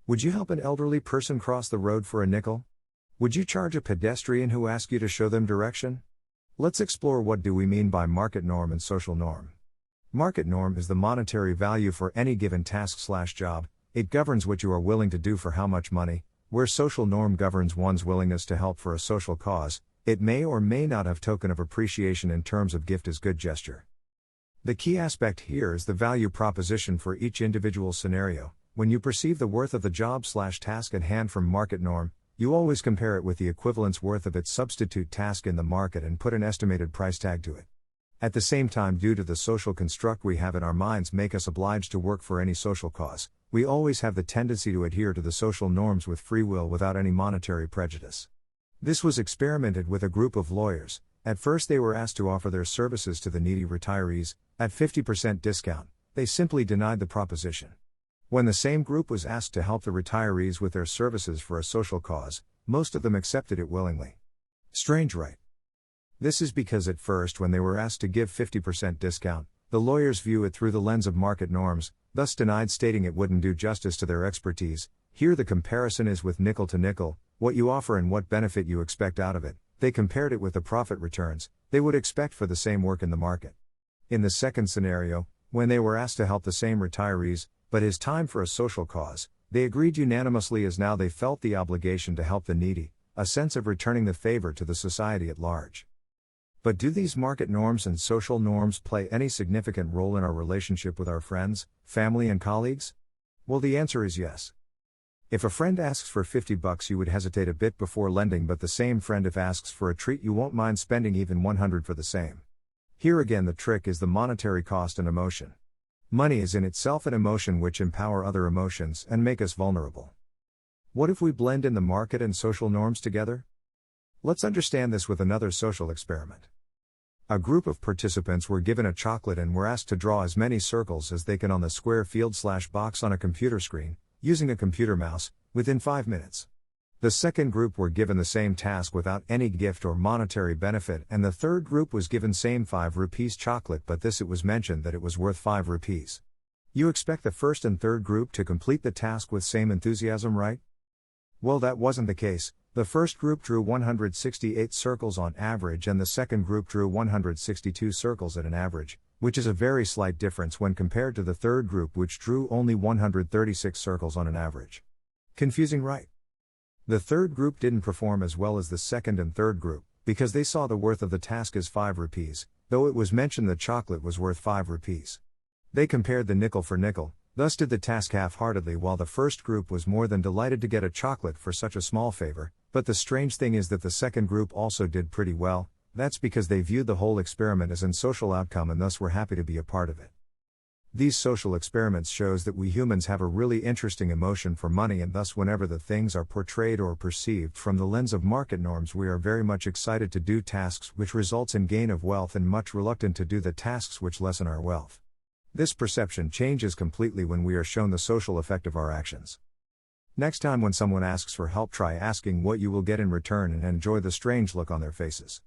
Would you help an elderly person cross the road for a nickel? Would you charge a pedestrian who asks you to show them direction? Let's explore what do we mean by market norm and social norm. Market norm is the monetary value for any given task/job. It governs what you are willing to do for how much money, where social norm governs one's willingness to help for a social cause. It may or may not have token of appreciation in terms of gift as good gesture. The key aspect here is the value proposition for each individual scenario. When you perceive the worth of the job/task at hand from market norm, you always compare it with the equivalence worth of its substitute task in the market and put an estimated price tag to it. At the same time, due to the social construct we have in our minds make us obliged to work for any social cause, we always have the tendency to adhere to the social norms with free will without any monetary prejudice. This was experimented with a group of lawyers. At first they were asked to offer their services to the needy retirees, at 50% discount. They simply denied the proposition. When the same group was asked to help the retirees with their services for a social cause, most of them accepted it willingly. Strange, right? This is because at first when they were asked to give 50% discount, the lawyers view it through the lens of market norms, thus denied, stating it wouldn't do justice to their expertise. Here the comparison is with nickel to nickel, what you offer and what benefit you expect out of it. They compared it with the profit returns they would expect for the same work in the market. In the second scenario, when they were asked to help the same retirees, but his time for a social cause, they agreed unanimously as now they felt the obligation to help the needy, a sense of returning the favor to the society at large. But do these market norms and social norms play any significant role in our relationship with our friends, family and colleagues? Well, the answer is yes. If a friend asks for $50 you would hesitate a bit before lending, but the same friend if asks for a treat you won't mind spending even $100 for the same. Here again the trick is the monetary cost and emotion. Money is in itself an emotion which empower other emotions and make us vulnerable. What if we blend in the market and social norms together? Let's understand this with another social experiment. A group of participants were given a chocolate and were asked to draw as many circles as they can on the square field/box on a computer screen, using a computer mouse, within 5 minutes. The second group were given the same task without any gift or monetary benefit, and the third group was given same 5 rupees chocolate, but this it was mentioned that it was worth 5 rupees. You expect the first and third group to complete the task with same enthusiasm, right? Well, that wasn't the case. The first group drew 168 circles on average and the second group drew 162 circles at an average, which is a very slight difference when compared to the third group which drew only 136 circles on an average. Confusing, right? The third group didn't perform as well as the second and third group, because they saw the worth of the task as 5 rupees, though it was mentioned the chocolate was worth 5 rupees. They compared the nickel for nickel, thus did the task half-heartedly, while the first group was more than delighted to get a chocolate for such a small favor. But the strange thing is that the second group also did pretty well. That's because they viewed the whole experiment as an social outcome and thus were happy to be a part of it. These social experiments shows that we humans have a really interesting emotion for money, and thus whenever the things are portrayed or perceived from the lens of market norms, we are very much excited to do tasks which results in gain of wealth and much reluctant to do the tasks which lessen our wealth. This perception changes completely when we are shown the social effect of our actions. Next time when someone asks for help, try asking what you will get in return and enjoy the strange look on their faces.